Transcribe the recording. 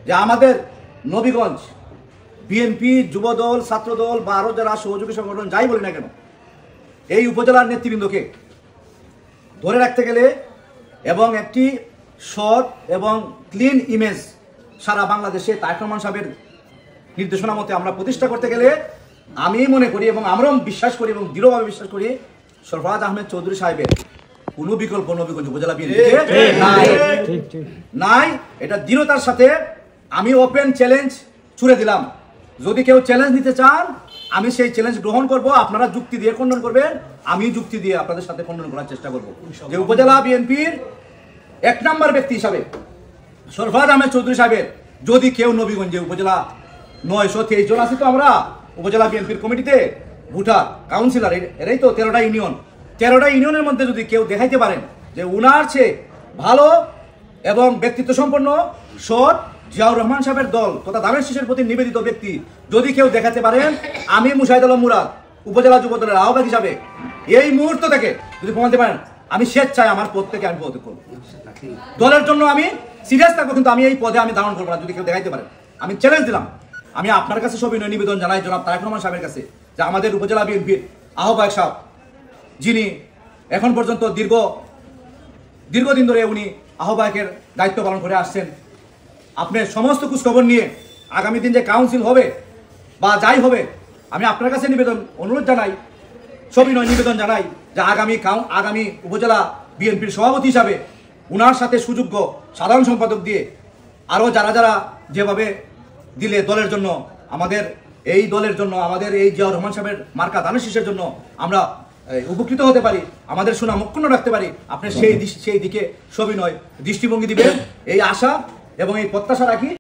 যে আমাদের নবীগঞ্জ বিএনপি, যুবদল, ছাত্রদল বা আরও যারা সহযোগী সংগঠন যাই বলি না কেন, এই উপজেলার নেতৃবৃন্দকে ধরে রাখতে গেলে এবং একটি সৎ এবং ক্লিন ইমেজ সারা বাংলাদেশে তারেক রহমান সাহেবের নির্দেশনা মতে আমরা প্রতিষ্ঠা করতে গেলে আমি মনে করি এবং আমরাও বিশ্বাস করি এবং দৃঢ়ভাবে বিশ্বাস করি সরফরাজ আহমেদ চৌধুরী সাহেবের কোনো বিকল্প নবীগঞ্জ উপজেলা বিএনপিতে নাই। এটা দৃঢ়তার সাথে আমি ওপেন চ্যালেঞ্জ ছুড়ে দিলাম। যদি কেউ চ্যালেঞ্জ নিতে চান আমি সেই চ্যালেঞ্জ গ্রহণ করব। আপনারা যুক্তি দিয়ে খণ্ডন করবেন, আমি যুক্তি দিয়ে আপনাদের সাথে খণ্ডন করার চেষ্টা করব যে উপজেলা বিএনপির 1 নম্বর ব্যক্তি হিসাবে সরফরাজ আহমেদ চৌধুরী সাহেবের যদি কেউ নবীগঞ্জে উপজেলা 923 জন আছি তো আমরা উপজেলা বিএনপির কমিটিতে ভোটার কাউন্সিলর, এরাই তো 13টা ইউনিয়ন, 13টা ইউনিয়নের মধ্যে যদি কেউ দেখাইতে পারেন যে উনার চেয়ে ভালো এবং ব্যক্তিত্ব সম্পন্ন সৎ জিয়াউর রহমান সাহেবের দল তথা ধানের শীষের প্রতি নিবেদিত ব্যক্তি যদি কেউ দেখাতে পারেন, আমি মুশাহিদ আলম মুরাদ উপজেলা যুব দলের আহ্বায়ক হিসাবে এই মুহূর্ত থেকে যদি প্রমাণতে পারেন আমি স্বেচ্ছায় আমার পদ থেকে আমি পদত্যাগ করব। দলের জন্য আমি সিরিয়াস থাকবো, কিন্তু আমি এই পদে আমি ধারণ করবো না যদি কেউ দেখাইতে পারেন। আমি চ্যালেঞ্জ দিলাম। আমি আপনার কাছে সবিনয় নিবেদন জানাই জনাব তারেক রহমান সাহেবের কাছে যে আমাদের উপজেলা বিএনপির আহ্বায়ক সাহেব যিনি এখন পর্যন্ত দীর্ঘদিন ধরে উনি আহ্বায়কের দায়িত্ব পালন করে আসছেন, আপনার সমস্ত খোঁজখবর নিয়ে আগামী দিন যে কাউন্সিল হবে বা যাই হবে আমি আপনার কাছে অনুরোধ জানাই, সবিনয় নিবেদন জানাই যে আগামী উপজেলা বিএনপির সভাপতি হিসাবে উনার সাথে সুযোগ্য সাধারণ সম্পাদক দিয়ে আরও যারা যেভাবে দিলে দলের জন্য আমাদের এই দলের জন্য আমাদের এই জিয়াউর রহমান সাহেবের মার্কা ধানের শীষের জন্য আমরা উপকৃত হতে পারি, আমাদের সুনাম অক্ষুণ্ণ রাখতে পারি, আপনি সেই দিকে সবিনয় দৃষ্টিভঙ্গি দিবেন এই আশা এবং এই প্রত্যাশা রাখি।